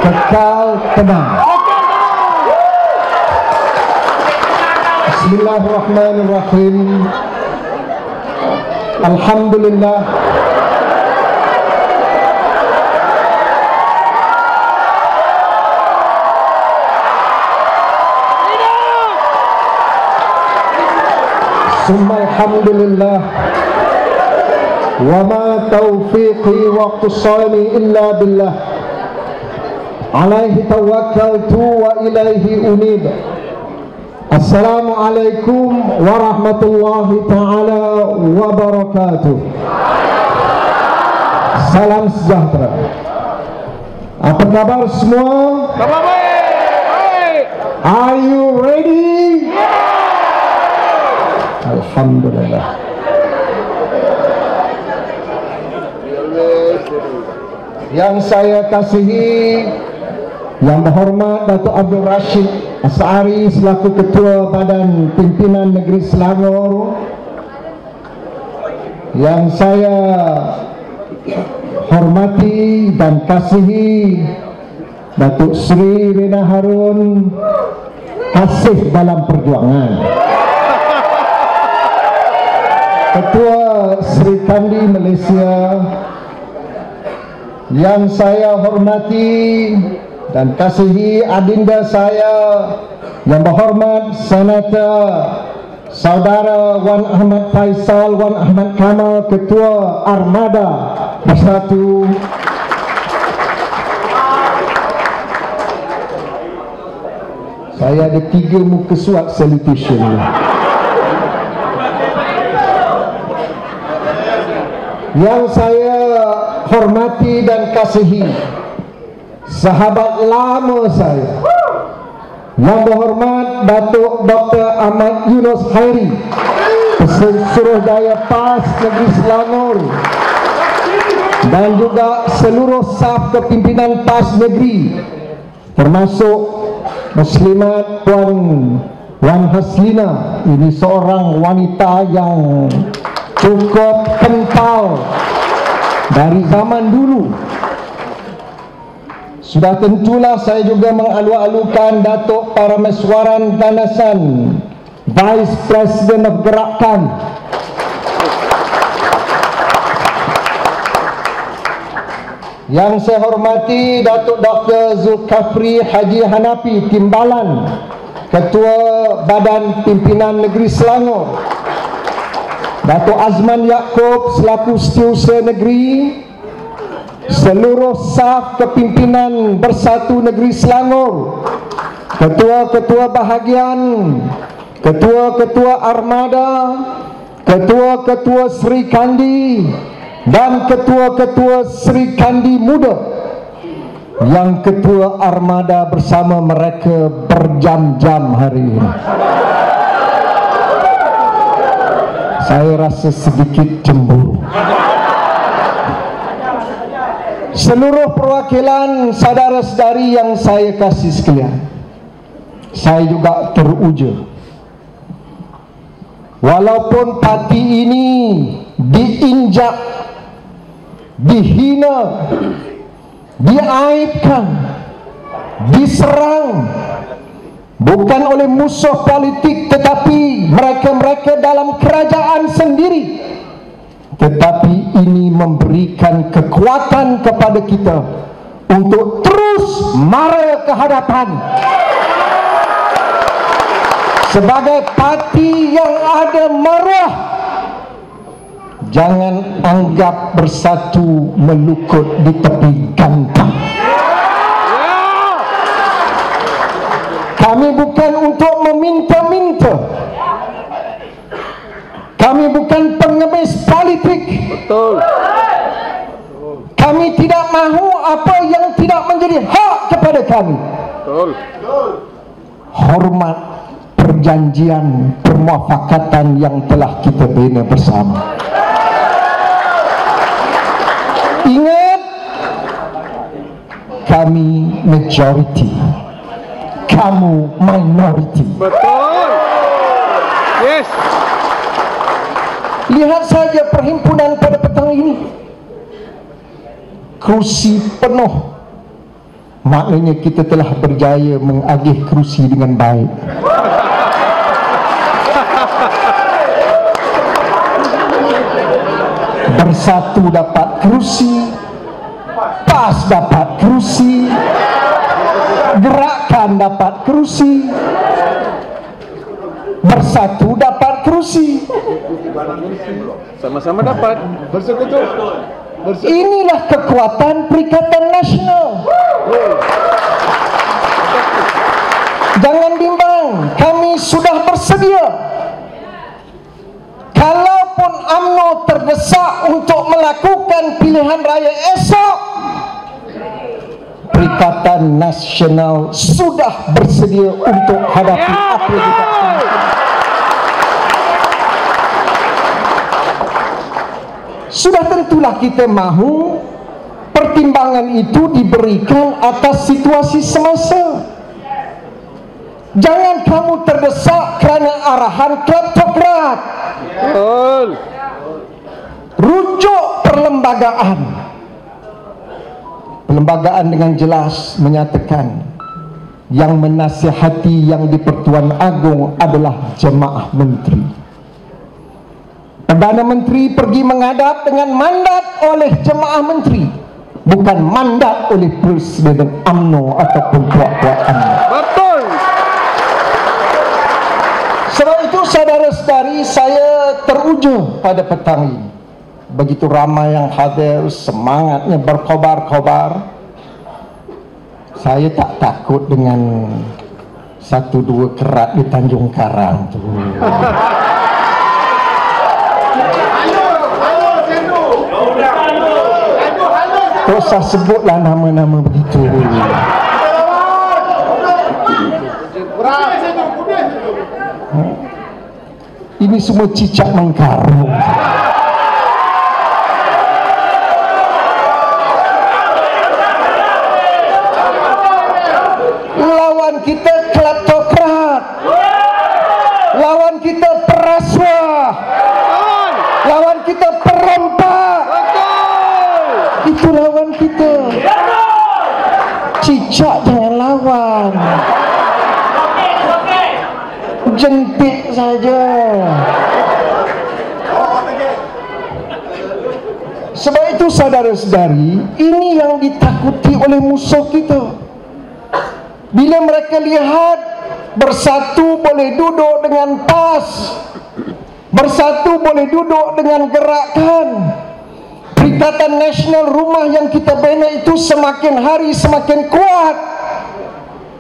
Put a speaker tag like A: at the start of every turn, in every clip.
A: kekal tenang. Bismillahirrahmanirrahim. Alhamdulillah. Summa alhamdulillah. Wa ma taufiqi wa qusani illa billah. Alaihi tawakkaltu wa ilaihi unib. Assalamualaikum warahmatullahi ta'ala wabarakatuh. Salam sejahtera. Apa kabar semua?
B: Kabar baik.
A: Are you ready? Alhamdulillah. Yang saya kasihi, yang berhormat Datuk Abdul Rashid As'ari selaku Ketua Badan Pimpinan Negeri Selangor, yang saya hormati dan kasihi Datuk Sri Rina Harun, kasih dalam perjuangan, Ketua Sri Kandi Malaysia, yang saya hormati dan kasihi adinda saya yang berhormat Senator Saudara Wan Ahmad Faisal Wan Ahmad Kamal, Ketua Armada Bersatu. Saya ada 3 muka surat salutation ni. Yang saya hormati dan kasihi sahabat lama saya yang berhormat Datuk Dr. Ahmad Yunus Khairi, Suruhdaya PAS Negeri Selangor, dan juga seluruh staf kepimpinan PAS Negeri, termasuk Muslimat Puan Wan Haslina. Ini seorang wanita yang cukup kental dari zaman dulu. Sudah tentulah saya juga mengalu-alukan Datuk Parameswaran Danasan, Vice President of Gerakan, yang saya hormati Datuk Dr. Zulkafli Haji Hanafi Timbalan, Ketua Badan Pimpinan Negeri Selangor, Datuk Azman Yaakob selaku Setiausaha Negeri, seluruh staf kepimpinan Bersatu Negeri Selangor, ketua-ketua bahagian, ketua-ketua armada, ketua-ketua Sri Kandi, dan ketua-ketua Sri Kandi Muda, yang ketua armada bersama mereka berjam-jam hari ini. Saya rasa sedikit cemburu. Seluruh perwakilan saudara-saudari yang saya kasih sekalian, saya juga teruja. Walaupun parti ini diinjak, dihina, diaibkan, diserang, bukan oleh musuh politik, tetapi mereka-mereka dalam kerajaan sendiri, tetapi ini memberikan kekuatan kepada kita untuk terus mara ke hadapan sebagai parti yang ada maruah. Jangan anggap Bersatu melukut di tepi gantang. Kami bukan untuk meminta-minta, kami bukan pengemis politik.
B: Betul.
A: Kami tidak mahu apa yang tidak menjadi hak kepada kami.
B: Betul.
A: Hormat perjanjian permuafakatan yang telah kita bina bersama. Ingat, kami majority, kamu minority.
B: Betul. Yes.
A: Lihat saja perhimpunan pada petang ini, kursi penuh, maknanya kita telah berjaya mengagih kerusi dengan baik. Bersatu dapat kerusi, PAS dapat kerusi, Gerakan dapat kerusi, bersatu dapat kerusi.
B: Sama-sama dapat bersekutu.
A: Inilah kekuatan Perikatan Nasional. Jangan bimbang, kami sudah bersedia. Kalaupun UMNO terdesak untuk melakukan pilihan raya esok, Perikatan Nasional sudah bersedia untuk hadapi apa yang kita inginkan. Sudah tentulah kita mahu pertimbangan itu diberikan atas situasi semasa. Jangan kamu terdesak kerana arahan kleptokrat.
B: Betul.
A: Rujuk perlembagaan. Perlembagaan dengan jelas menyatakan yang menasihati yang di Pertuan Agong adalah jemaah menteri. Perdana Menteri pergi menghadap dengan mandat oleh jemaah menteri, bukan mandat oleh Presiden UMNO ataupun puak-puak UMNO.
B: Betul.
A: Sebab itu saudara-saudari, saya teruja pada petang ini. Begitu ramai yang hadir, semangatnya berkobar-kobar. Saya tak takut dengan 1-2 kerat di Tanjung Karang tu. Tak usah sebutlah nama-nama begitu. Ini semua cicak mengkarung. Lawan kita kleptokrat, lawan kita perasuah, lawan kita perompak. Itu lawan kita. Cicak jangan lawan, jentik saja. Sebab itu saudara-saudari, ini yang ditakuti oleh musuh kita. Bila mereka lihat bersatu boleh duduk dengan PAS, bersatu boleh duduk dengan Gerakan, Perikatan Nasional, rumah yang kita bina itu semakin hari semakin kuat.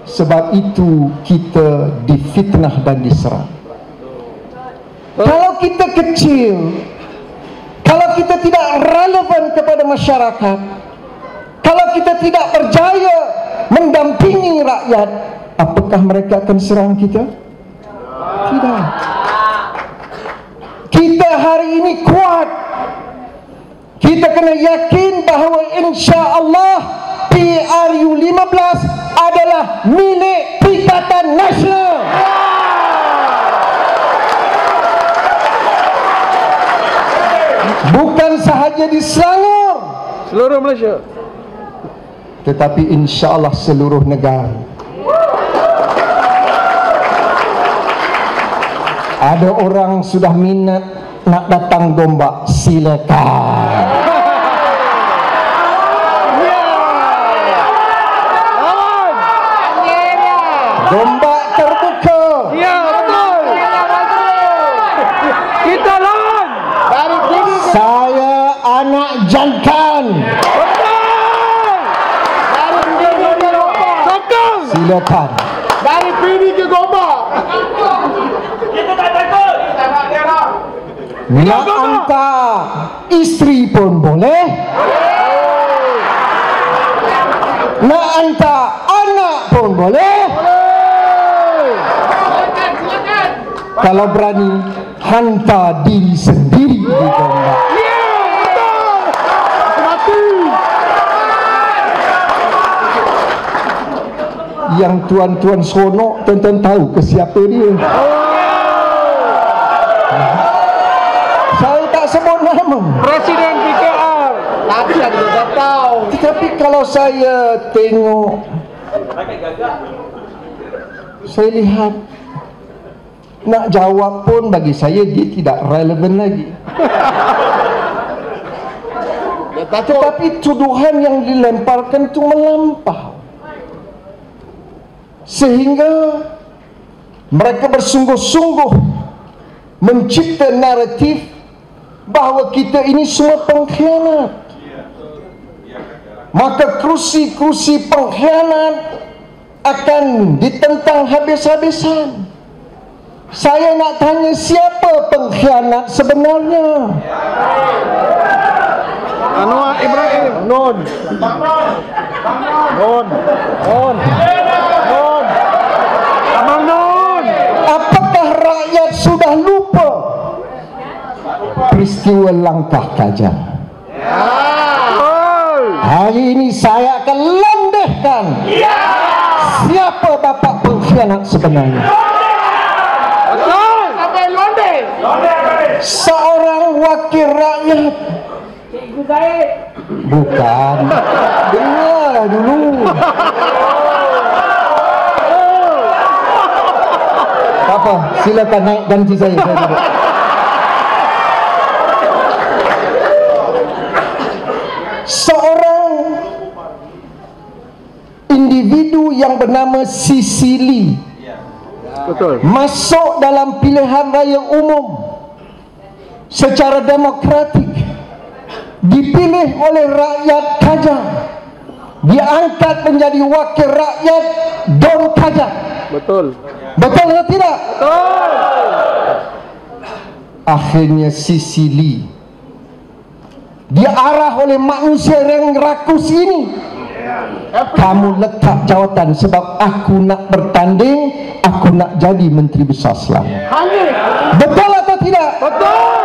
A: Sebab itu kita difitnah dan diserang. Kalau kita kecil, kalau kita tidak relevan kepada masyarakat, kalau kita tidak berjaya mendampingi rakyat, apakah mereka akan serang kita? Tidak. Kita hari ini kuat. Kita kena yakin bahawa insya-Allah PRU 15 adalah milik Perikatan Nasional. Bukan sahaja di Selangor,
B: Seluruh Malaysia,
A: tetapi insya-Allah seluruh negara. Ada orang sudah minat nak datang Gombak, silakan. Gombak terbuka.
B: ya betul. Kita lawan.
A: Saya anak jantan.
B: Sokong.
A: Silakan.
B: Dari PD ke Gombak. Kita tak takut.
A: Nak hantar isteri pun boleh. Nak hantar anak pun boleh. Kalau berani, hantar diri sendiri di Gombak. Yang tuan-tuan seronok, tuan-tuan tahu ke siapa dia. Saya tak sebut nama.
B: Presiden PKR. Tapi ada tahu.
A: Tetapi kalau saya tengok, saya lihat nak jawab pun bagi saya dia tidak relevan lagi. Tetapi tuduhan yang dilemparkan itu melampau, sehingga mereka bersungguh-sungguh mencipta naratif bahawa kita ini semua pengkhianat. Maka kerusi-kerusi pengkhianat akan ditentang habis-habisan. Saya nak tanya, siapa pengkhianat sebenarnya?
B: Anwar Ibrahim. Non. Abang Non.
A: Apakah rakyat sudah lupa peristiwa Langkah Kajang? Hari ini saya akan landahkan siapa bapa pengkhianat sebenarnya. Seorang wakil rakyat. Bukan. Dengar dulu. Apa? Silakan naik ganti saya tidak. Seorang individu yang bernama Sisili masuk dalam pilihan raya umum secara demokratik, dipilih oleh rakyat Kajang, diangkat menjadi wakil rakyat Don Kajang. Betul atau tidak? Betul. Akhirnya Sisili diarah oleh manusia yang rakus ini. Kamu letak jawatan sebab aku nak bertanding, aku nak jadi Menteri Besar Selangor. Betul atau tidak? Betul.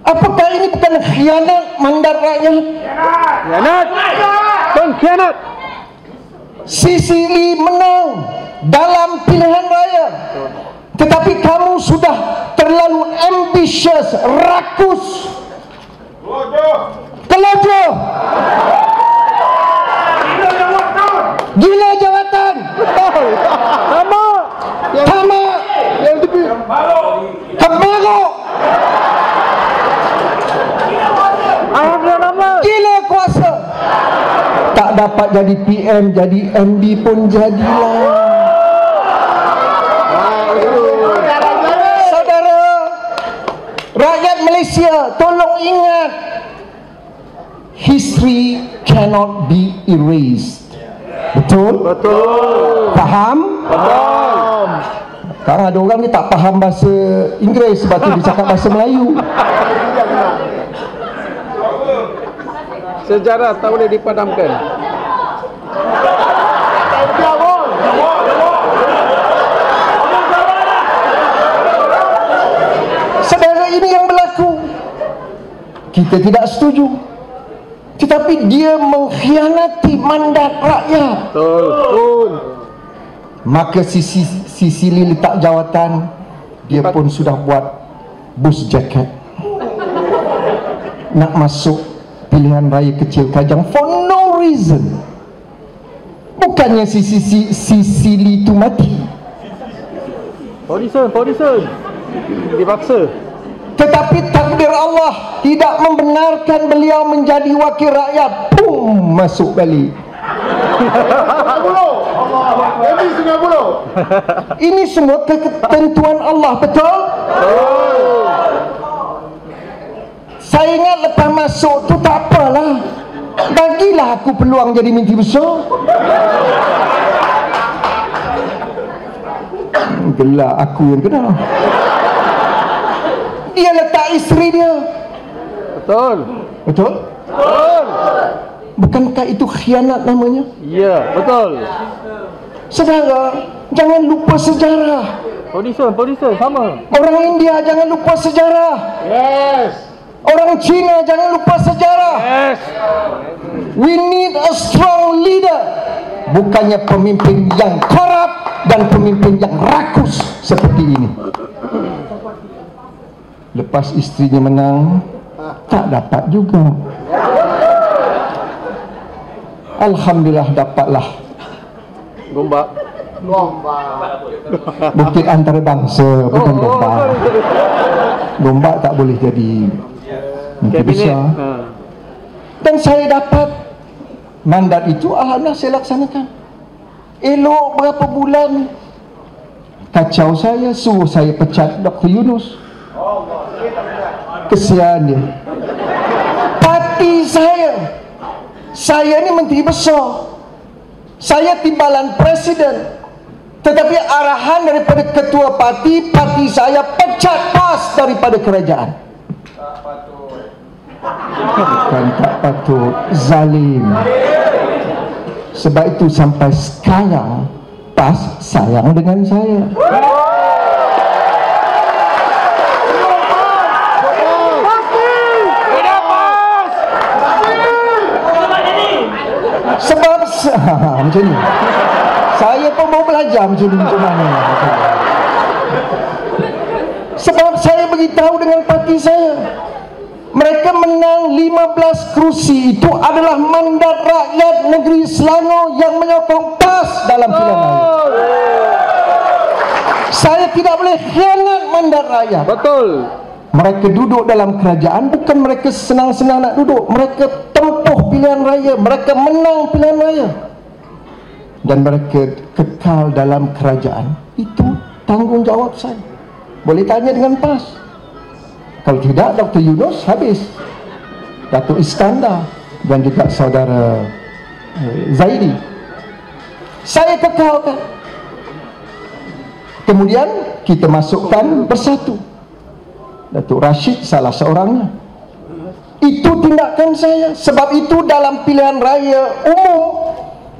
A: Apakah ini bukan khianat mandat rakyat? Khianat. Sisili menang dalam pilihan raya, tetapi kamu sudah terlalu ambisius, rakus, kelojoh, gila jawatan, tamak, kemaruk, gila kuasa. Tak dapat jadi PM, jadi MD pun jadilah. Saudara rakyat Malaysia, tolong ingat, history cannot be erased. Betul? Faham? Faham. Sekarang ada orang ni tak faham bahasa Inggeris, sebab tu dia cakap bahasa Melayu.
B: Sejarah tak boleh dipadamkan.
A: Saudara, ini yang berlaku. Kita tidak setuju, tetapi dia mengkhianati mandat rakyat.
B: Betul.
A: Maka Sisili letak jawatan, dia pun sudah buat bus jaket nak masuk pilihan raya kecil Kajang for no reason. Bukannya Sisili itu mati.
B: Audition dipaksa. Tetapi
A: takdir Allah tidak membenarkan beliau menjadi wakil rakyat. Pum, masuk balik. Ini semua ketentuan Allah, betul? Saya ingat lepas masuk tu tak apalah, bagilah aku peluang jadi Menteri Besar. Gelak aku yang kena. Dia letak isteri dia. Betul? Bukankah itu khianat namanya?
B: Ya, betul.
A: Saudara, jangan lupa sejarah.
B: Audition sama.
A: Orang India jangan lupa sejarah.
B: Yes.
A: Orang Cina jangan lupa sejarah.
B: Yes.
A: We need a strong leader, bukannya pemimpin yang korup dan pemimpin yang rakus seperti ini. Lepas istrinya menang, tak dapat juga. Alhamdulillah dapatlah
B: Gombak.
A: bukit antarabangsa, bukan Gombak. Gombak tak boleh jadi menteri besar. Dan saya dapat mandat itu, alhamdulillah saya laksanakan. Elok berapa bulan kacau saya, suruh saya pecat Dr. Yunus. Kesian dia. Parti saya ni menteri besar, saya timbalan presiden, tetapi arahan daripada ketua parti saya pecat PAS daripada kerajaan. Bukan tak patut, zalim. Sebab itu sampai sekarang PAS sayang dengan saya. Sebab macam ni, saya pun mau belajar macam ni, macam mana. Sebab saya beritahu dengan parti saya, mereka menang 15 kerusi itu adalah mandat rakyat negeri Selangor yang menyokong PAS dalam pilihan raya. Saya tidak boleh khianat mandat rakyat.
B: Betul.
A: Mereka duduk dalam kerajaan, bukan mereka senang-senang nak duduk. Mereka tempuh pilihan raya, mereka menang pilihan raya, dan mereka kekal dalam kerajaan. Itu tanggungjawab saya. Boleh tanya dengan PAS. Kalau tidak, Dr. Yunus habis, Datuk Iskandar dan juga saudara Zaidi. Saya kekalkan. Kemudian kita masukkan bersatu. Datuk Rashid salah seorangnya. Itu tindakan saya. Sebab itu dalam pilihan raya umum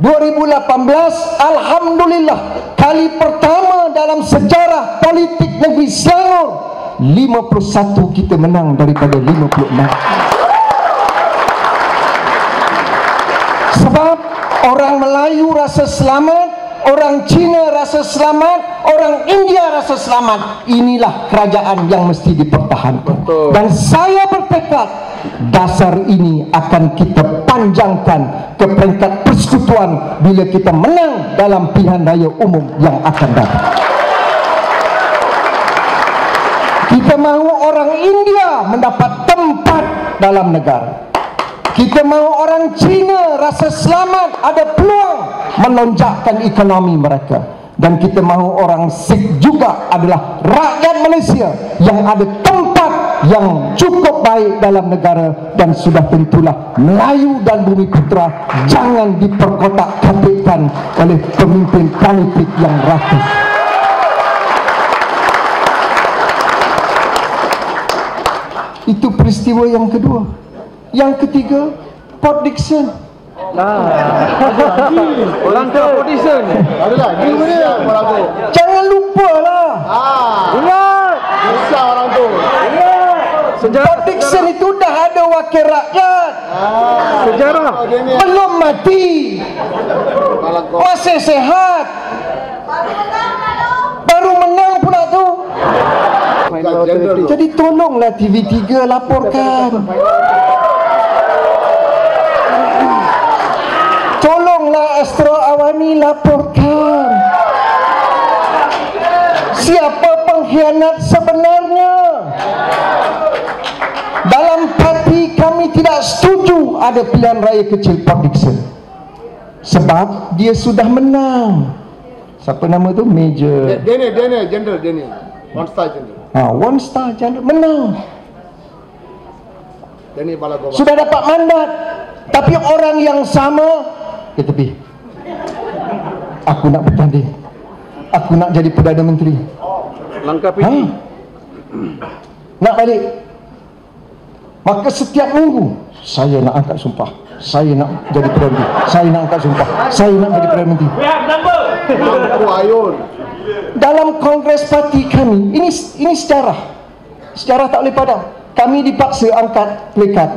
A: 2018, alhamdulillah, kali pertama dalam sejarah politik negeri Selangor, 51 kita menang daripada 56. Sebab orang Melayu rasa selamat, orang Cina rasa selamat, orang India rasa selamat. Inilah kerajaan yang mesti dipertahankan.
B: Betul.
A: Dan saya bertekad dasar ini akan kita panjangkan ke peringkat persekutuan bila kita menang dalam pilihan raya umum yang akan datang. Kita mahu orang India mendapat tempat dalam negara. Kita mahu orang Cina rasa selamat, ada peluang melonjakkan ekonomi mereka. Dan kita mahu orang Sikh juga adalah rakyat Malaysia yang ada tempat yang cukup baik dalam negara. Dan sudah tentulah Melayu dan Bumiputera jangan diperkotak-katikkan oleh pemimpin politik yang rakus. Itu peristiwa yang kedua. Yang ketiga, Port Dickson.
B: Orang ke audition. Ada lagi orang tu.
A: Jangan lupalah.
B: Ingat. Susah orang tu.
A: Port Dickson itu dah ada wakil rakyat.
B: Sejarah.
A: Belum mati, masih sehat, baru menang pula tu. Jadi tolonglah TV3 laporkan. Tolonglah Astro Awani laporkan. Siapa pengkhianat sebenarnya? Dalam parti kami tidak setuju ada pilihan raya kecil Port Dickson. Sebab dia sudah menang. Siapa nama tu? Major
B: Daniel, General Daniel. One Star General.
A: One Star General menang.
B: Daniel Balagoba.
A: Sudah dapat mandat. Tapi orang yang sama ke tepi. Aku nak bertanding. Aku nak jadi Perdana Menteri.
B: Langkah PD.
A: Nak balik. Maka setiap minggu saya nak angkat sumpah, saya nak jadi Perdana Menteri, saya nak angkat sumpah, saya nak jadi Perdana Menteri.
B: Mampu ayun.
A: Dalam kongres parti kami, ini sejarah. Sejarah tak boleh padam. Kami dipaksa angkat plekat.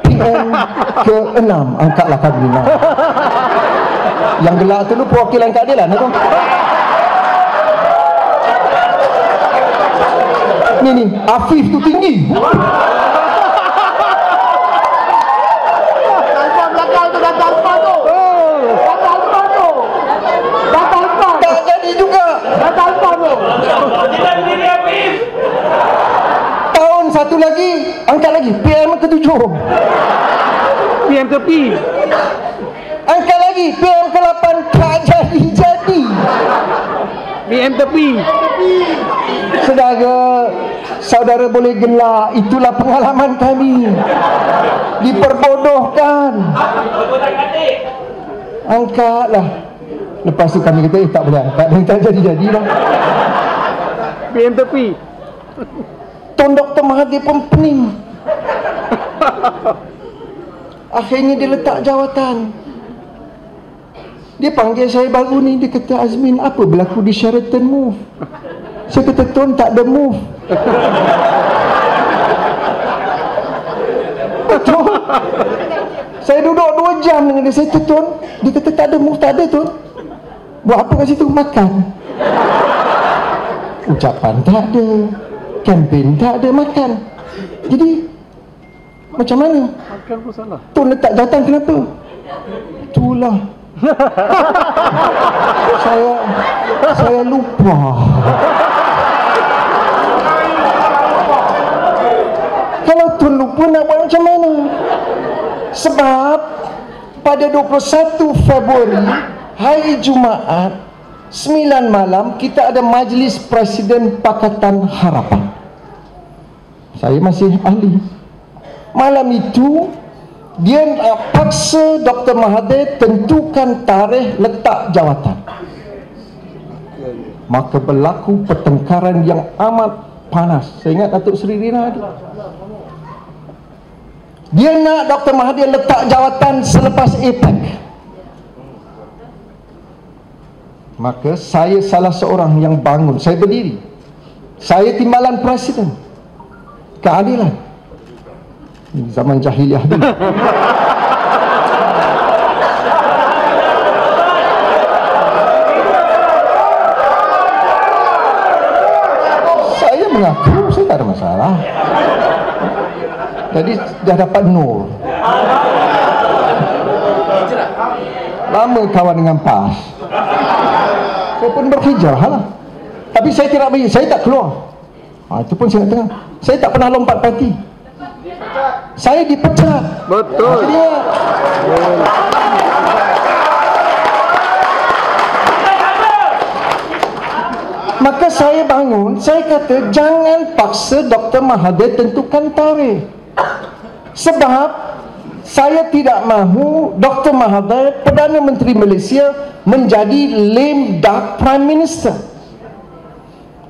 A: PM ke-6 angkatlah kami. Yang gelak tu lu perwakilan keadilan tu. Ni Afif tu tinggi. Angkat lagi, PM ke-7.
B: PM ke P.
A: Angkat lagi, PM ke-8. Tak jadi-jadi.
B: PM ke P.
A: Saudara boleh gelak, itulah pengalaman kami. Diperbodohkan. Angkatlah. Lepas tu kami kata, tak boleh angkat, tak jadi-jadi lah.
B: PM ke P.
A: Tuan Dr. Mahathir pun pening. Akhirnya dia letak jawatan. Dia panggil saya baru ni, dia kata, Azmin, apa berlaku di Sheraton Move? Saya kata, Tuan, tak ada move. Betul. Saya duduk 2 jam dengan dia. Saya kata, Tuan, dia kata, tak ada move. Tak ada, Tuan. Buat apa kat situ? Makan. Ucapan tak ada, kempen tak ada, makan. Jadi macam mana?
B: Makan pun salah.
A: Tuan letak jawatan, kenapa? Itulah. Saya lupa. Kalau Tuan lupa, nak buat macam mana? Sebab pada 21 Februari, hari Jumaat, 9 malam, kita ada majlis Presiden Pakatan Harapan. Saya masih ahli. Malam itu, dia paksa Dr. Mahathir tentukan tarikh letak jawatan. Maka berlaku pertengkaran yang amat panas. Saya ingat Datuk Seri Rina ada. Dia nak Dr. Mahathir letak jawatan selepas APEC. Maka saya salah seorang yang bangun. Saya berdiri. Saya timbalan Presiden. Keadilan. Zaman jahiliah dulu. Saya mengaku saya tak ada masalah. Jadi dah dapat nur. Lama kawan dengan PAS. Saya pun berhijrah lah. Tapi saya tidak bagi, saya tak keluar. Itu pun saya tengah. Saya tak pernah lompat parti. Saya dipecat.
B: Betul.
A: Akhirnya, maka saya bangun. Saya kata, jangan paksa Dr. Mahathir tentukan tarikh. Sebab saya tidak mahu Dr. Mahathir, Perdana Menteri Malaysia, menjadi lame duck Prime Minister.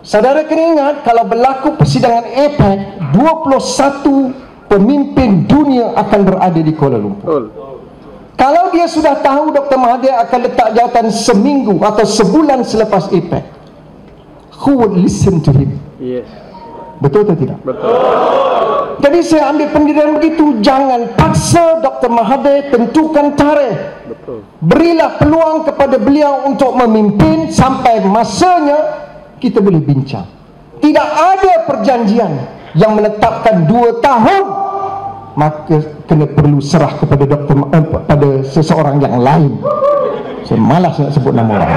A: Saudara kena ingat, kalau berlaku persidangan APEC, 21 pemimpin dunia akan berada di Kuala Lumpur.
B: Betul.
A: Kalau dia sudah tahu Dr. Mahathir akan letak jawatan seminggu atau sebulan selepas APEC, who would listen to him?
B: Yes.
A: Betul atau tidak?
B: Betul.
A: Jadi saya ambil pendirian begitu. Jangan paksa Dr. Mahathir tentukan tarikh.
B: Betul.
A: Berilah peluang kepada beliau untuk memimpin sampai masanya kita boleh bincang. Tidak ada perjanjian yang menetapkan 2 tahun, maka kena perlu serah kepada pada seseorang yang lain. Saya malas nak sebut nama orang.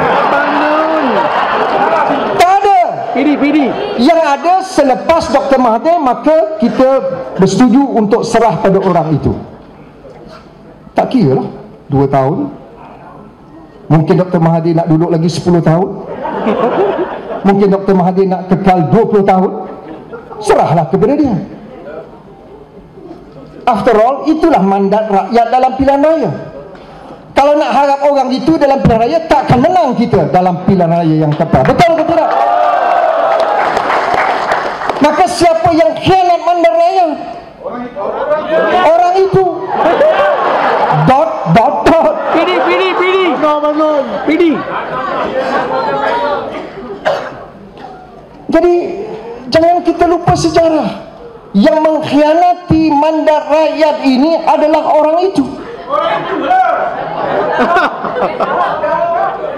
A: Tak ada.
B: PD.
A: Yang ada selepas Dr. Mahathir, maka kita bersetuju untuk serah pada orang itu. Tak kira lah 2 tahun. Mungkin Dr. Mahathir nak duduk lagi 10 tahun. Mungkin Dr. Mahathir nak kekal 20 tahun. Serahlah kepada dia. After all, itulah mandat rakyat dalam pilihan raya. Kalau nak harap orang itu dalam pilihan raya, takkan menang kita dalam pilihan raya yang tepat. Betul ke tidak? Maka siapa yang khianat mandat raya? Orang itu. Dot. PD.
B: Bangun. PD.
A: Jadi jangan kita lupa sejarah. Yang mengkhianati mandat rakyat ini adalah orang itu.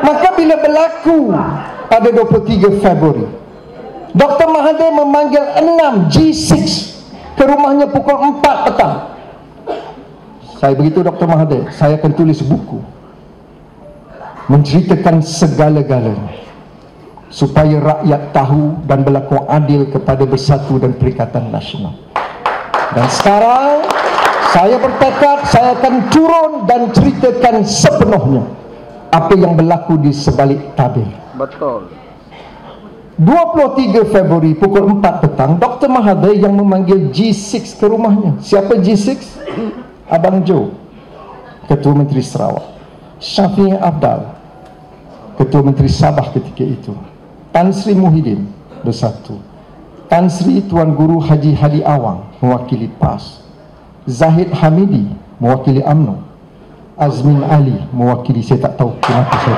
A: Maka bila berlaku pada 23 Februari, Dr. Mahathir memanggil 6 G6 ke rumahnya pukul 4 petang. Saya beritahu Dr. Mahathir, saya akan tulis buku menceritakan segala-galanya supaya rakyat tahu dan berlaku adil kepada Bersatu dan Perikatan Nasional. Dan sekarang saya bertekad saya akan turun dan ceritakan sepenuhnya apa yang berlaku di sebalik tabir.
B: Betul.
A: 23 Februari pukul 4 petang, Dr. Mahathir yang memanggil G6 ke rumahnya. Siapa G6? Abang Jo, Ketua Menteri Sarawak, Syafiee Afdal, Ketua Menteri Sabah ketika itu, Tan Sri Muhyiddin bersatu, Tan Sri Tuan Guru Haji Hadi Awang mewakili PAS, Zahid Hamidi mewakili UMNO, Azmin Ali mewakili saya tak tahu kenapa saya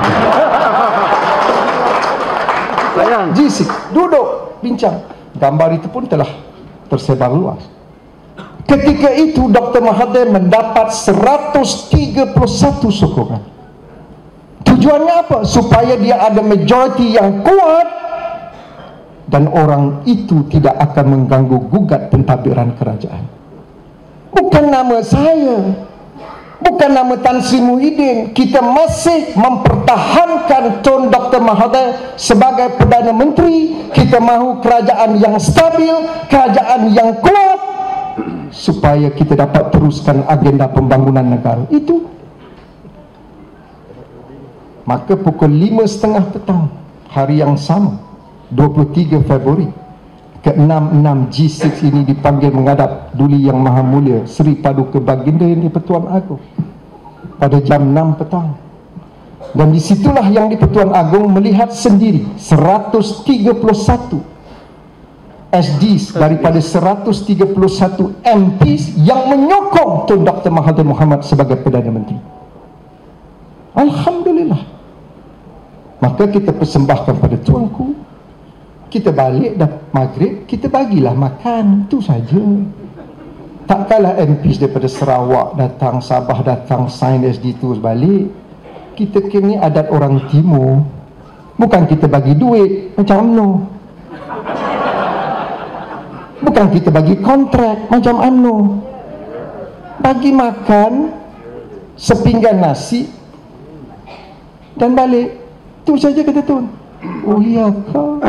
A: G6 duduk bincang. Gambar itu pun telah tersebar luas. Ketika itu Dr. Mahathir mendapat 131 sokongan. Tujuannya apa? Supaya dia ada majoriti yang kuat dan orang itu tidak akan mengganggu gugat pentadbiran kerajaan. Bukan nama saya, bukan nama Tan Sri Muhyiddin. Kita masih mempertahankan Tun Dr. Mahathir sebagai Perdana Menteri. Kita mahu kerajaan yang stabil, kerajaan yang kuat, supaya kita dapat teruskan agenda pembangunan negara. Itu. Maka pukul 5.30 petang hari yang sama, 23 Februari, ke-66 G6 ini dipanggil menghadap Duli Yang Maha Mulia Seri Paduka Baginda Yang di-Pertuan Agong pada jam 6 petang. Dan disitulah yang di-Pertuan Agong melihat sendiri 131 SDs daripada 131 MPs yang menyokong Tun Dr. Mahathir Mohamad sebagai Perdana Menteri. Alhamdulillah. Maka kita persembahkan pada tuanku, kita balik dah maghrib, kita bagilah makan, itu saja. Tak kalah MPs daripada Sarawak datang, Sabah datang, sign SD terus balik. Kita kini adat orang timur, bukan kita bagi duit macam UMNO, bukan kita bagi kontrak macam UMNO, bagi makan sepinggan nasi dan balik, itu saja kata Tun. Oh iya kak,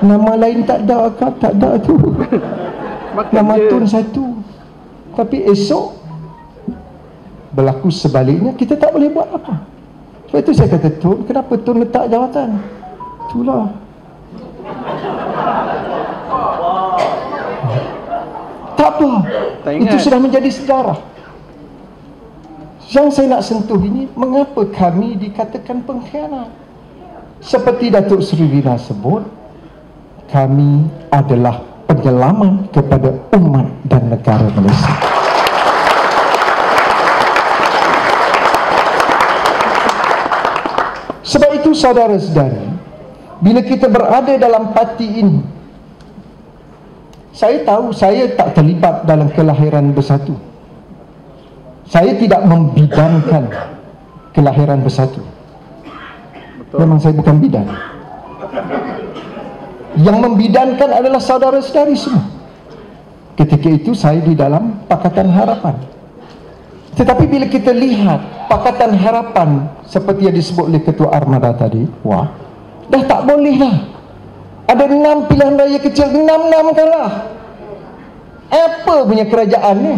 A: nama lain tak ada kak, tak ada tu. Nama Tun satu. Tapi esok berlaku sebaliknya, kita tak boleh buat apa. Sebab itu saya kata Tun, kenapa Tun letak jawatan? Itulah. Tak apa, itu sudah menjadi sejarah. Yang saya nak sentuh ini, mengapa kami dikatakan pengkhianat? Seperti Datuk Seri Rina sebut, kami adalah penyelamat kepada umat dan negara Malaysia. Sebab itu saudara-saudari, bila kita berada dalam parti ini, saya tahu saya tak terlibat dalam kelahiran bersatu. Saya tidak membidankan kelahiran bersatu. Memang saya bukan bidan. Yang membidankan adalah saudara-saudari semua. Ketika itu saya di dalam Pakatan Harapan. Tetapi bila kita lihat Pakatan Harapan seperti yang disebut oleh Ketua Armada tadi, wah, dah tak boleh lah. Ada 6 pilihan raya kecil, 6 kalah. Apa punya kerajaan ni?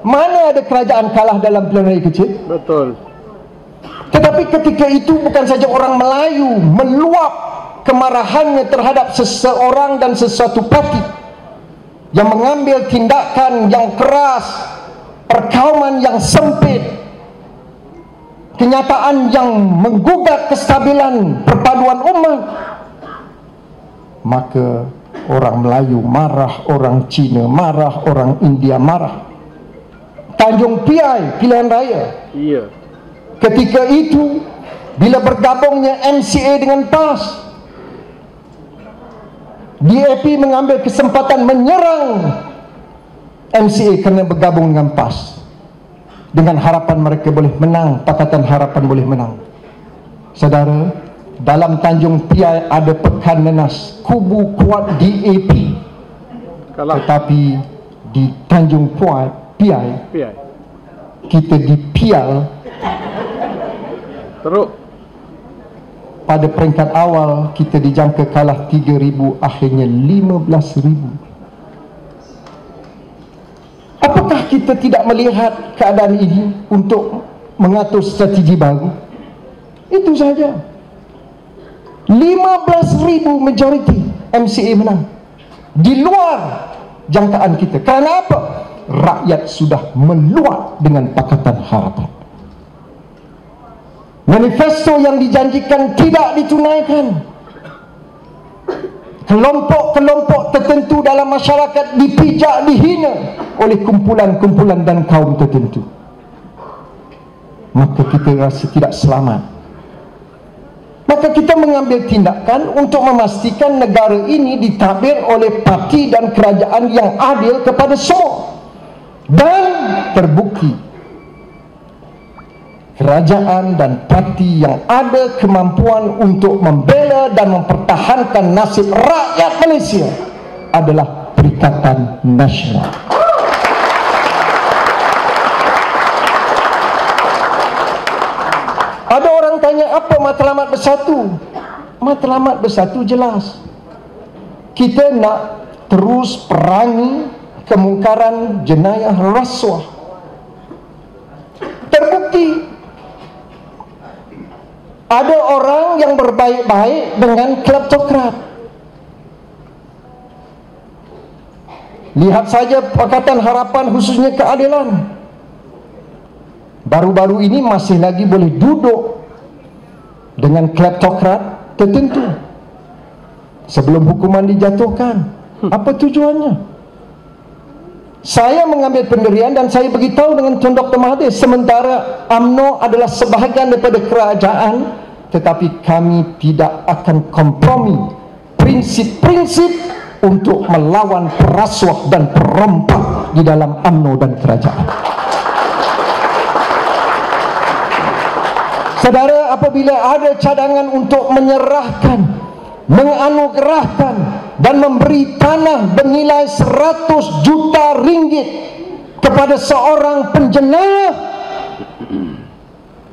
A: Mana ada kerajaan kalah dalam pilihan raya kecil?
B: Betul.
A: Tetapi ketika itu bukan saja orang Melayu meluap kemarahannya terhadap seseorang dan sesuatu parti yang mengambil tindakan yang keras, perkauman yang sempit, kenyataan yang menggugat kestabilan perpaduan umat, maka orang Melayu marah, orang Cina marah, orang India marah. Tanjung Piai pilihan raya.
B: Iya.
A: Ketika itu bila bergabungnya MCA dengan PAS, DAP mengambil kesempatan menyerang MCA kerana bergabung dengan PAS, dengan harapan mereka boleh menang, Pakatan Harapan boleh menang. Saudara, dalam Tanjung Piai ada pekan nenas, kubu kuat DAP kalah. Tetapi di Tanjung Piai kita dipial
B: teruk.
A: Pada peringkat awal kita dijangka kalah 3,000, akhirnya 15,000. kita tidak melihat keadaan ini untuk mengatur strategi baru? Itu saja. 15,000 majoriti MCA menang di luar jangkaan kita. Kerana apa? Rakyat sudah meluat dengan Pakatan Harapan. Manifesto yang dijanjikan tidak ditunaikan. Kelompok-kelompok tertentu dalam masyarakat dipijak, dihina oleh kumpulan-kumpulan dan kaum tertentu. Maka kita rasa tidak selamat. Maka kita mengambil tindakan untuk memastikan negara ini ditadbir oleh parti dan kerajaan yang adil kepada semua. Dan terbukti kerajaan dan parti yang ada kemampuan untuk membela dan mempertahankan nasib rakyat Malaysia adalah Perikatan Nasional. Ada orang tanya, apa matlamat bersatu? Matlamat bersatu jelas. Kita nak terus perangi kemungkaran jenayah rasuah. Terbukti ada orang yang berbaik-baik dengan kleptokrat. Lihat saja Pakatan Harapan, khususnya keadilan. Baru-baru ini masih lagi boleh duduk dengan kleptokrat tertentu sebelum hukuman dijatuhkan. Apa tujuannya? Saya mengambil pendirian dan saya beritahu dengan Tun Dr. Mahathir, sementara UMNO adalah sebahagian daripada kerajaan, tetapi kami tidak akan kompromi prinsip-prinsip untuk melawan perasuah dan perompak di dalam UMNO dan kerajaan. Saudara, apabila ada cadangan untuk menyerahkan, menganugerahkan dan memberi tanah bernilai 100 juta ringgit kepada seorang penjenayah,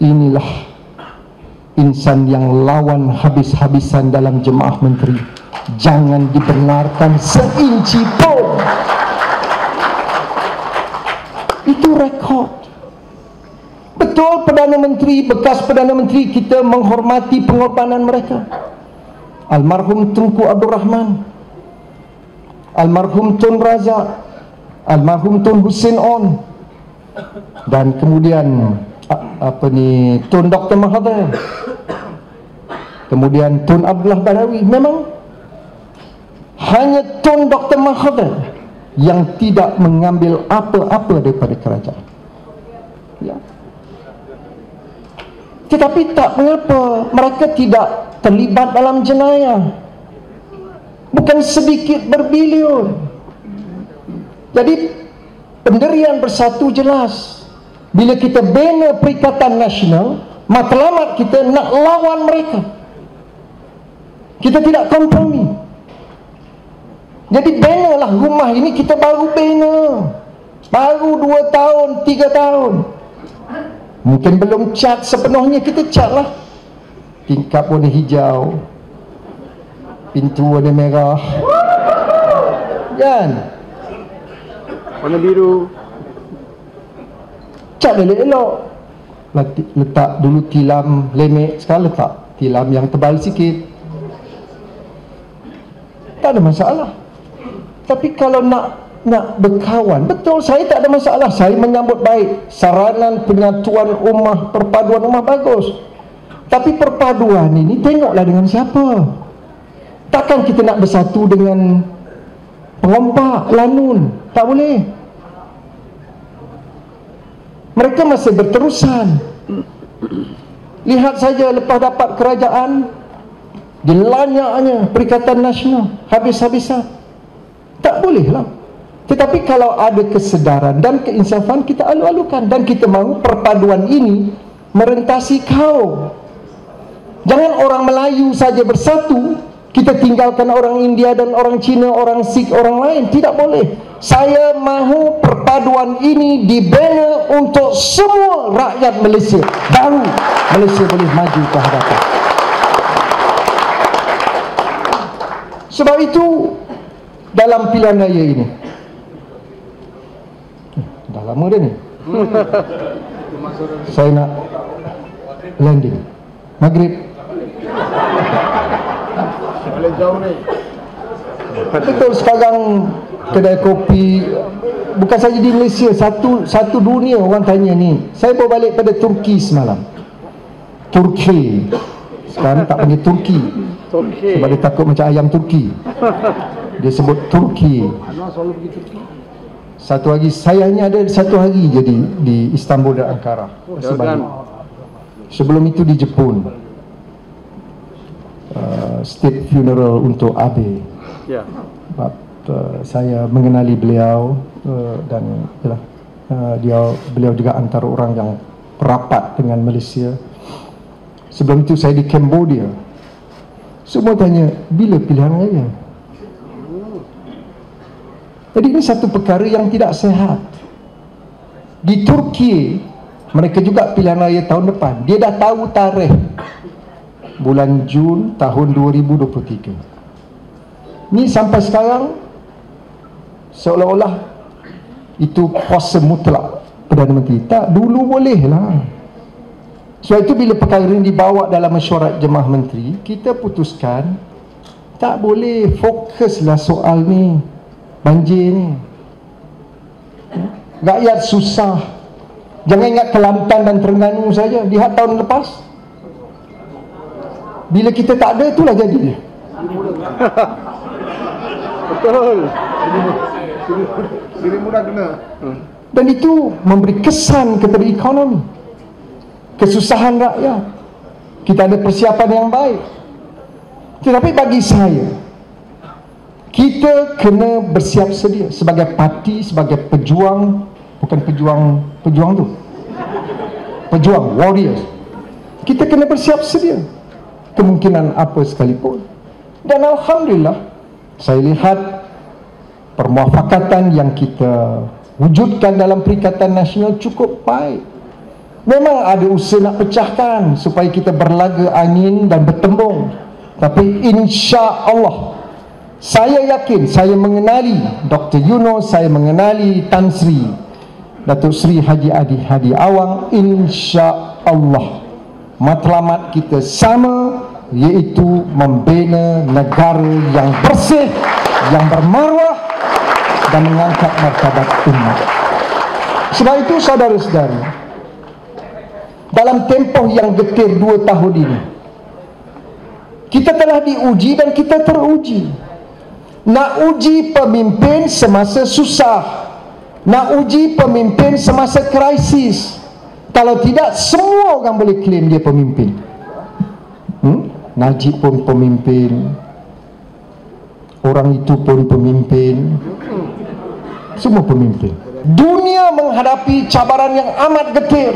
A: inilah insan yang lawan habis-habisan dalam jemaah menteri. Jangan dibenarkan seinci pun. Itu rekod. Betul, Perdana Menteri, bekas Perdana Menteri kita menghormati pengorbanan mereka. Almarhum Tunku Abdul Rahman, almarhum Tun Razak, almarhum Tun Hussein On, dan kemudian Tun Dr. Mahathir, kemudian Tun Abdullah Badawi. Memang hanya Tun Dr. Mahathir yang tidak mengambil apa-apa daripada kerajaan, ya. Tetapi tak mengapa mereka tidak terlibat dalam jenayah. Bukan sedikit, berbilion. Jadi pendirian bersatu jelas. Bila kita bina Perikatan Nasional, matlamat kita nak lawan mereka. Kita tidak kompromi. Jadi binalah rumah ini, kita baru bina. Baru 2 tahun, 3 tahun. Mungkin belum cat sepenuhnya, kita cat lah. Tingkap warna hijau, pintu warna merah, kan?
B: Warna biru.
A: Cat elok-elok. Letak dulu tilam lemek, sekarang letak tilam yang tebal sikit. Tak ada masalah. Tapi kalau nak berkawan, betul, saya tak ada masalah. Saya menyambut baik saranan penyatuan ummah, perpaduan ummah, bagus. Tapi perpaduan ini tengoklah dengan siapa. Takkan kita nak bersatu dengan pengompak, lanun. Tak boleh. Mereka masih berterusan. Lihat saja lepas dapat kerajaan, dilanyaknya Perikatan Nasional habis-habisan. Tak bolehlah. Tetapi kalau ada kesedaran dan keinsafan, kita alu-alukan. Dan kita mahu perpaduan ini merentasi kaum. Jangan orang Melayu saja bersatu, kita tinggalkan orang India dan orang Cina, orang Sikh, orang lain. Tidak boleh. Saya mahu perpaduan ini dibina untuk semua rakyat Malaysia. Baru Malaysia boleh maju ke hadapan. Sebab itu dalam pilihan raya ini, lama dah ni. Saya nak landing maghrib.
B: Boleh jauh ni.
A: Betul, sekarang kedai kopi bukan saja di Malaysia, satu dunia orang tanya ni. Saya bawa balik pada Turki semalam. Turki sekarang tak panggil Turki sebab dia takut macam ayam Turki, dia sebut Turki.
B: Selalu pergi Turki.
A: Satu hari, saya hanya ada satu hari jadi di Istanbul dan Ankara. Balik. Sebelum itu di Jepun, state funeral untuk Abe.
B: Ya.
A: Sebab saya mengenali beliau, dan beliau juga antara orang yang rapat dengan Malaysia. Sebelum itu saya di Cambodia. Semua tanya, bila pilihan raya? Jadi ini satu perkara yang tidak sehat. Di Turki, mereka juga pilihan raya tahun depan. Dia dah tahu tarikh, bulan Jun tahun 2023. Ni sampai sekarang seolah-olah itu kuasa mutlak Perdana Menteri. Tak, dulu boleh lah. Sebab itu bila perkara ini dibawa dalam mesyuarat Jemaah Menteri, kita putuskan tak boleh fokuslah soal ni, banjir ni. Rakyat susah. Jangan ingat Kelantan dan Terengganu saja. Lihat tahun lepas, bila kita tak ada, itulah jadi dia.
B: Betul. Sini mudah kena.
A: Dan itu memberi kesan kepada ekonomi, kesusahan rakyat. Kita ada persiapan yang baik. Tetapi bagi saya, kita kena bersiap sedia sebagai parti, sebagai pejuang. Bukan pejuang tu, pejuang, warriors. Kita kena bersiap sedia kemungkinan apa sekalipun. Dan Alhamdulillah, saya lihat permuafakatan yang kita wujudkan dalam Perikatan Nasional cukup baik. Memang ada usaha nak pecahkan supaya kita berlaga angin dan bertembung, tapi insya Allah, saya yakin, saya mengenali Dr. Yunus, saya mengenali Tan Sri, Datuk Seri Haji Hadi Awang. Insya Allah matlamat kita sama, iaitu membina negara yang bersih, yang bermaruah dan mengangkat martabat umat. Sebab itu saudara-saudari, dalam tempoh yang getir 2 tahun ini, kita telah diuji dan kita teruji. Nak uji pemimpin semasa susah, nak uji pemimpin semasa krisis. Kalau tidak, semua orang boleh claim dia pemimpin. Najib pun pemimpin, orang itu pun pemimpin, semua pemimpin. Dunia menghadapi cabaran yang amat getir.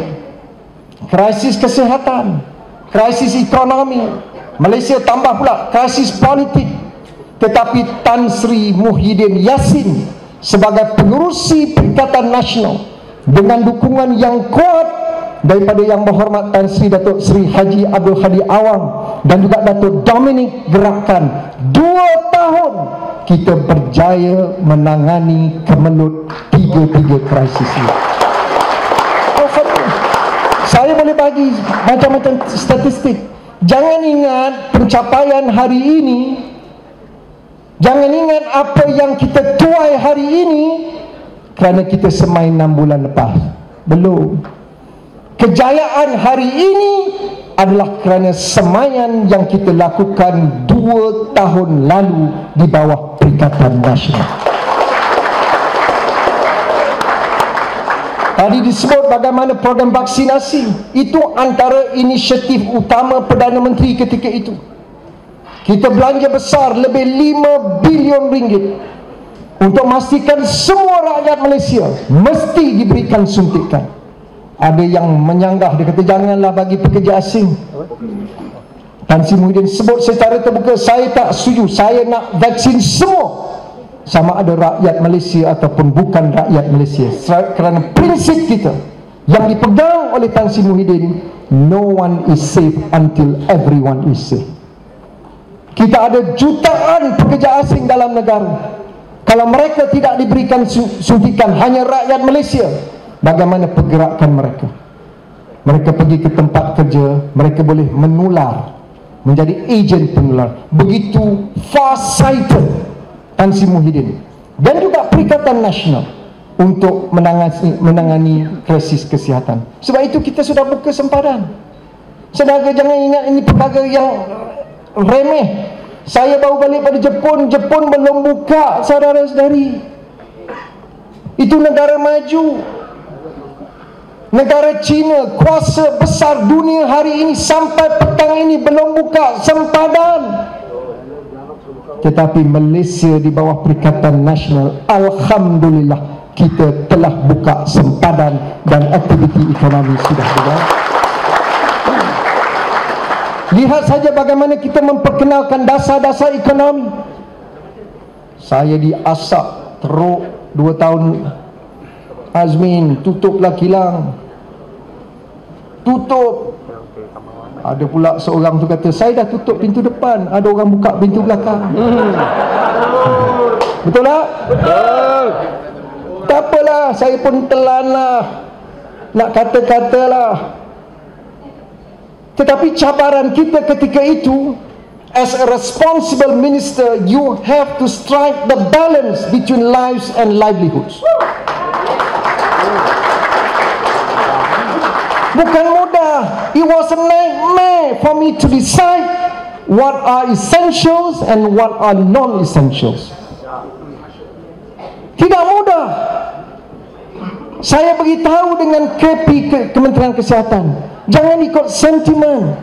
A: Krisis kesihatan, krisis ekonomi, Malaysia tambah pula krisis politik. Tetapi Tan Sri Muhyiddin Yassin sebagai pengerusi Perikatan Nasional, dengan dukungan yang kuat daripada Yang Berhormat Tan Sri Datuk Seri Haji Abdul Hadi Awang dan juga Datuk Dominic Gerakan, 2 tahun kita berjaya menangani kemelut 3 krisis ini. Saya boleh bagi macam-macam statistik. Jangan ingat pencapaian hari ini, jangan ingat apa yang kita tuai hari ini kerana kita semai 6 bulan lepas. Belum. Kejayaan hari ini adalah kerana semaian yang kita lakukan 2 tahun lalu di bawah Perikatan Nasional. Tadi disebut bagaimana program vaksinasi. Itu antara inisiatif utama Perdana Menteri ketika itu. Kita belanja besar lebih 5 bilion ringgit untuk memastikan semua rakyat Malaysia mesti diberikan suntikan. Ada yang menyanggah, dia kata janganlah bagi pekerja asing. Tan Sri Muhyiddin sebut secara terbuka, saya tak setuju, saya nak vaksin semua, sama ada rakyat Malaysia ataupun bukan rakyat Malaysia. Kerana prinsip kita yang dipegang oleh Tan Sri Muhyiddin, no one is safe until everyone is safe. Kita ada jutaan pekerja asing dalam negara. Kalau mereka tidak diberikan suntikan, hanya rakyat Malaysia, bagaimana pergerakan mereka. Mereka pergi ke tempat kerja, mereka boleh menular, menjadi ejen penular. Begitu far-sighted Tan Sri Muhyiddin dan juga Perikatan Nasional untuk menangani krisis kesihatan. Sebab itu kita sudah buka sempadan. Saudara jangan ingat ini perkara yang remeh. Saya baru balik pada Jepun belum buka, saudara-saudari. Itu negara maju. Negara China, kuasa besar dunia hari ini, sampai petang ini belum buka sempadan. Tetapi Malaysia di bawah Perikatan Nasional, alhamdulillah, kita telah buka sempadan dan aktiviti ekonomi sudah berjalan. Lihat saja bagaimana kita memperkenalkan dasar-dasar ekonomi. Saya diasap teruk 2 tahun. Azmin, tutuplah kilang. Tutup. Ada pula seorang tu kata, saya dah tutup pintu depan, ada orang buka pintu belakang. Betul tak? Betul. Tak apalah, saya pun telan lah, nak kata-kata lah. Tetapi cabaran kita ketika itu, as a responsible minister, you have to strike the balance between lives and livelihoods. Bukan mudah. It was a nightmare for me to decide what are essentials and what are non-essentials. Tidak mudah. Saya beritahu dengan KP, Kementerian Kesihatan, jangan ikut sentimen.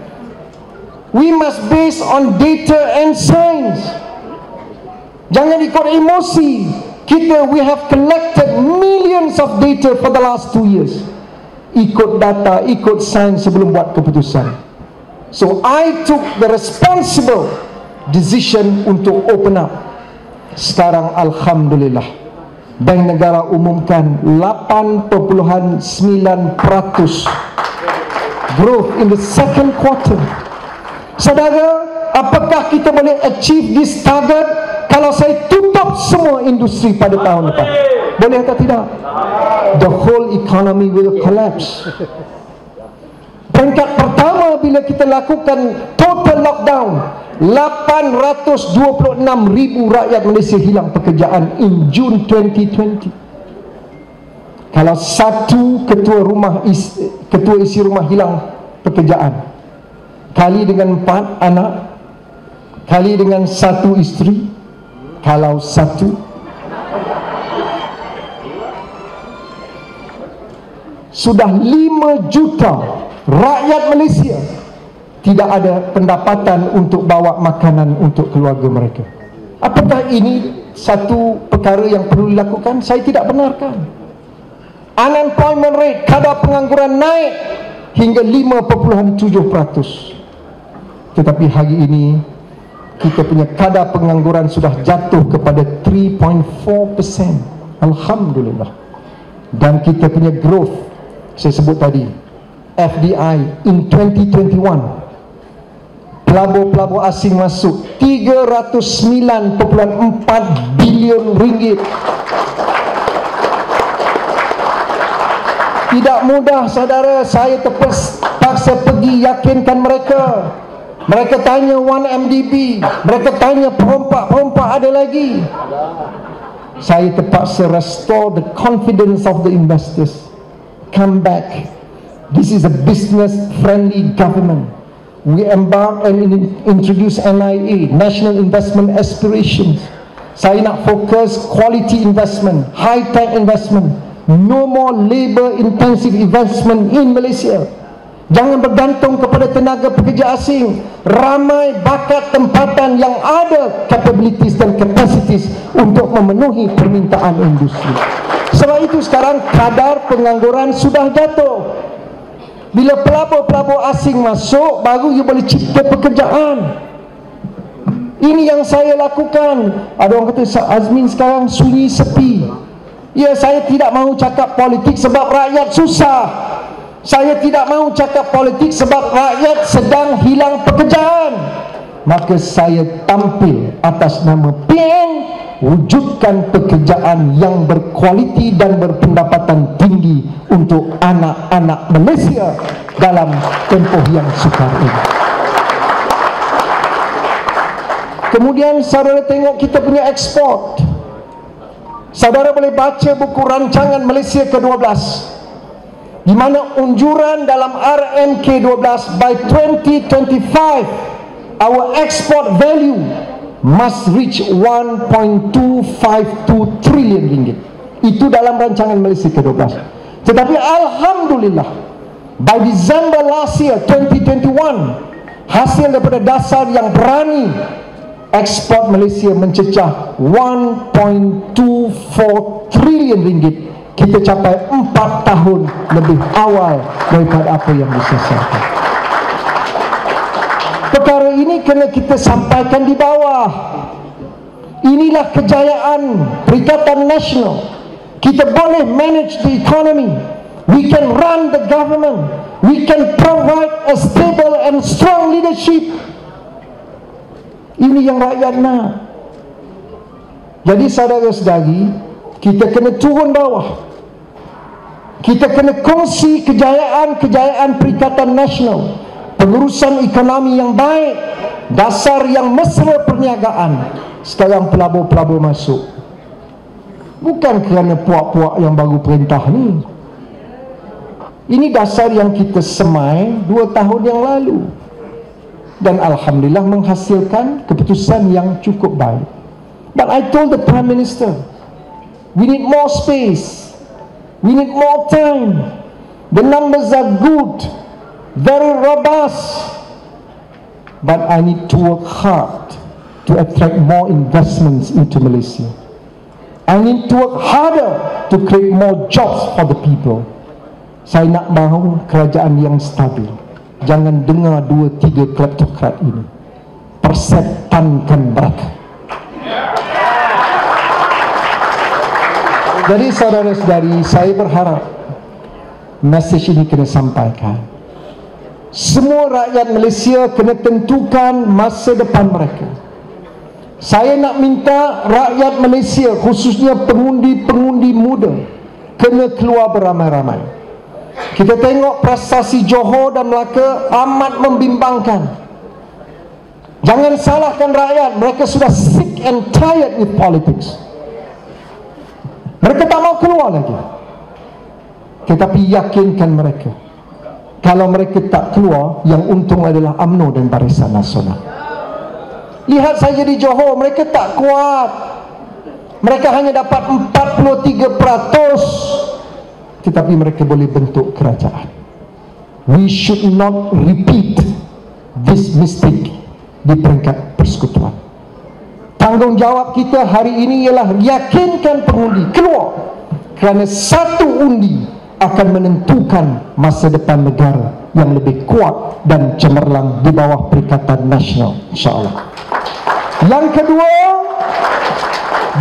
A: We must base on data and science. Jangan ikut emosi. We have collected millions of data for the last 2 years. Ikut data, ikut sains sebelum buat keputusan. So I took the responsible decision untuk open up. Sekarang alhamdulillah, Bank Negara umumkan 8.9% growth in the second quarter. Saudara, apakah kita boleh achieve this target kalau saya tutup semua industri pada tahun depan? Boleh atau tidak? The whole economy will collapse. Peringkat pertama bila kita lakukan total lockdown, 826,000 rakyat Malaysia hilang pekerjaan in June 2020. Kalau satu ketua isi rumah hilang pekerjaan, kali dengan 4 anak, kali dengan 1 isteri, kalau 1, sudah 5 juta rakyat Malaysia tidak ada pendapatan untuk bawa makanan untuk keluarga mereka. Apakah ini satu perkara yang perlu dilakukan? Saya tidak benarkan. Unemployment rate, kadar pengangguran naik hingga 5.7%. Tetapi hari ini kita punya kadar pengangguran sudah jatuh kepada 3.4%. Alhamdulillah. Dan kita punya growth, saya sebut tadi, FDI in 2021, pelabur-pelabur asing masuk 309.4 bilion ringgit. Tidak mudah, saudara. Saya terpaksa pergi yakinkan mereka. Mereka tanya 1MDB, mereka tanya perompak ada lagi. Saya terpaksa restore the confidence of the investors. Come back. This is a business-friendly government. We embark and introduce NIA, National Investment Aspirations. Saya nak fokus quality investment, high-tech investment. No more labor-intensive investment in Malaysia. Jangan bergantung kepada tenaga pekerja asing. Ramai bakat tempatan yang ada capabilities dan capacities untuk memenuhi permintaan industri. Sebab itu sekarang kadar pengangguran sudah jatuh. Bila pelabur-pelabur asing masuk, baru you boleh cipta pekerjaan. Ini yang saya lakukan. Ada orang kata, Azmin sekarang sunyi sepi. Ya, saya tidak mahu cakap politik sebab rakyat susah. Saya tidak mahu cakap politik sebab rakyat sedang hilang pekerjaan. Maka saya tampil atas nama PN, wujudkan pekerjaan yang berkualiti dan berpendapatan tinggi. tinggi untuk anak-anak Malaysia dalam tempoh yang sukar ini. Kemudian saudara tengok kita punya ekspor. Saudara boleh baca buku rancangan Malaysia ke-12, di mana unjuran dalam RMK12 by 2025 our export value must reach 1.252 trillion ringgit. Itu dalam rancangan Malaysia ke-12. Tetapi alhamdulillah by December last year 2021, hasil daripada dasar yang berani, ekspor Malaysia mencecah 1.24 trilion ringgit. Kita capai 4 tahun lebih awal daripada apa yang disasarkan. Perkara ini kena kita sampaikan di bawah. Inilah kejayaan Perikatan Nasional. Kita boleh manage the economy, we can run the government, we can provide a stable and strong leadership. Ini yang rakyat nak. Jadi saudara-saudari, kita kena turun bawah. Kita kena kongsi kejayaan-kejayaan Perikatan Nasional, pengurusan ekonomi yang baik, dasar yang mesra perniagaan. Sekarang pelabur-pelabur masuk. Bukan kerana puak-puak yang baru perintah ni. Ini dasar yang kita semai 2 tahun yang lalu, dan alhamdulillah menghasilkan keputusan yang cukup baik. But I told the Prime Minister, we need more space, we need more time. The numbers are good, very robust, but I need to work hard to attract more investments into Malaysia. I need to work harder to create more jobs for the people. Saya nak bangun kerajaan yang stabil. Jangan dengar 2-3 kleptokrat ini. Persetankan mereka. Jadi saudara-saudari, saya berharap mesej ini kena sampaikan. Semua rakyat Malaysia kena tentukan masa depan mereka. Saya nak minta rakyat Malaysia, khususnya pengundi-pengundi muda, kena keluar beramai-ramai. Kita tengok prestasi Johor dan Melaka amat membimbangkan. Jangan salahkan rakyat, mereka sudah sick and tired with politics. Mereka tak mau keluar lagi. Tetapi yakinkan mereka, kalau mereka tak keluar, yang untung adalah UMNO dan Barisan Nasional. Lihat saja di Johor, mereka tak kuat. Mereka hanya dapat 43%, tetapi mereka boleh bentuk kerajaan. We should not repeat this mistake di peringkat persekutuan. Tanggungjawab kita hari ini ialah yakinkan pengundi keluar, kerana satu undi akan menentukan masa depan negara yang lebih kuat dan cemerlang di bawah Perikatan Nasional, insyaAllah. Yang kedua,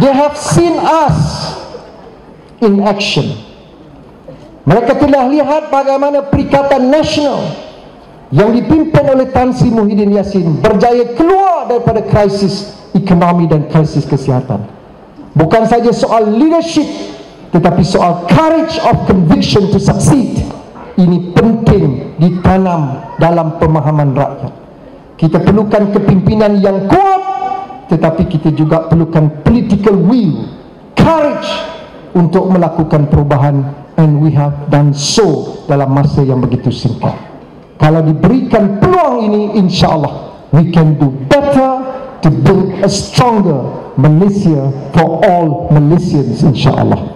A: they have seen us in action. Mereka telah lihat bagaimana Perikatan Nasional yang dipimpin oleh Tan Sri Muhyiddin Yassin berjaya keluar daripada krisis ekonomi dan krisis kesihatan. Bukan saja soal leadership, tetapi soal courage of conviction to succeed. Ini penting ditanam dalam pemahaman rakyat. Kita perlukan kepimpinan yang kuat, tetapi kita juga perlukan political will, courage untuk melakukan perubahan, and we have done so dalam masa yang begitu singkat. Kalau diberikan peluang ini, insyaAllah we can do better to build a stronger Malaysia for all Malaysians, insyaAllah.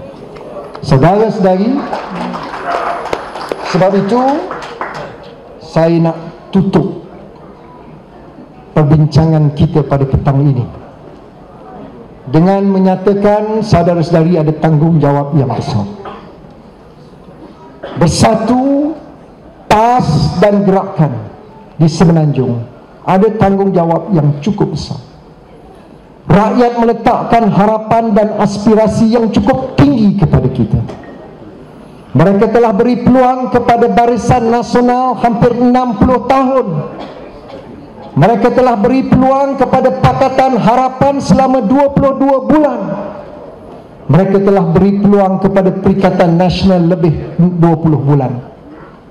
A: Saudara-saudari, sebab itu saya nak tutup perbincangan kita pada petang ini dengan menyatakan saudara-saudari ada tanggungjawab yang besar. Bersatu, PAS dan gerakan di Semenanjung ada tanggungjawab yang cukup besar. Rakyat meletakkan harapan dan aspirasi yang cukup tinggi kepada kita. Mereka telah beri peluang kepada Barisan Nasional hampir 60 tahun. Mereka telah beri peluang kepada Pakatan Harapan selama 22 bulan. Mereka telah beri peluang kepada Perikatan Nasional lebih 20 bulan.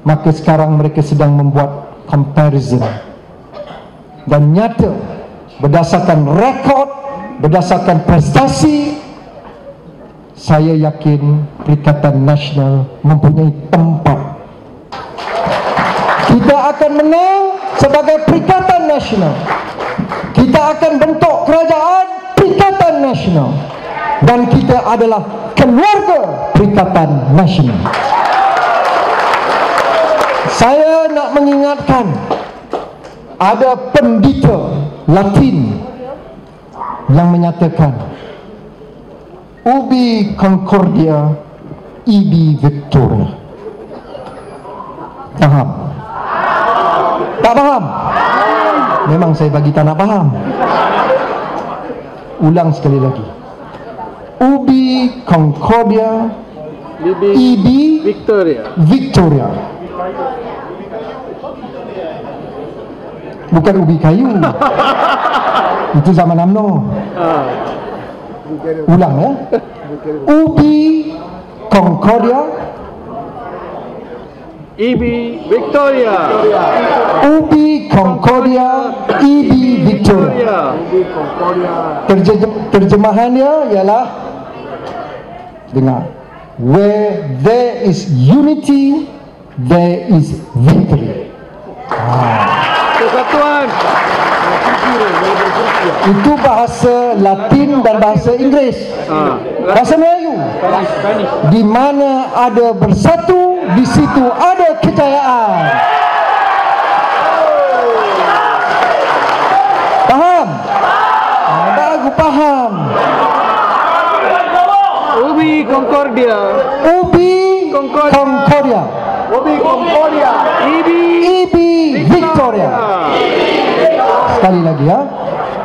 A: Maka sekarang mereka sedang membuat comparison. Dan nyata, berdasarkan rekod, berdasarkan prestasi, saya yakin Perikatan Nasional mempunyai tempat. Kita akan menang sebagai Perikatan Nasional. Kita akan bentuk kerajaan Perikatan Nasional. Dan kita adalah keluarga Perikatan Nasional. Saya nak mengingatkan, ada pendeta Latin yang menyatakan Ubi Concordia, Ibi Victoria. Faham? Tak faham? Memang saya bagi tak nak faham. Ulang sekali lagi. Ubi Concordia, Ibi Victoria. Bukan ubi kayu. Itu zaman UMNO. Ulang ya. Ubi Concordia,
B: Ibi Victoria.
A: Ubi Concordia, Ibi Victoria. Terjemahannya ialah, dengar, where there is unity, there is victory.
B: Kesatuan.
A: Itu bahasa Latin dan bahasa Inggeris. Bahasa Melayu. Di mana ada bersatu, di situ ada kejayaan. Faham? Baru faham.
B: Ubi Concordia.
A: Ubi Concordia.
B: Ubi Concordia.
A: Ibi Victoria. Sekali lagi ya.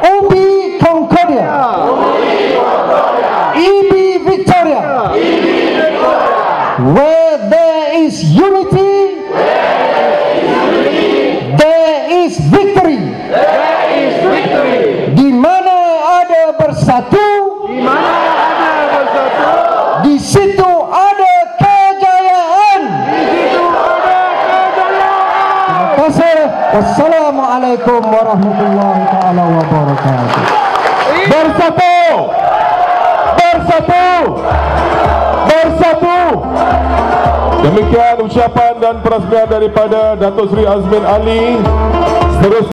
A: Ubi Concordia, Ibi Victoria. Where there is unity, there is victory. Di mana ada bersatu, di situ ada kejayaan. Terima kasih. Wassalamualaikum warahmatullahi taala wabarakatuh.
C: Bersatu, bersatu, bersatu. Demikian ucapan dan perasmian daripada Datuk Seri Azmin Ali. Seterusnya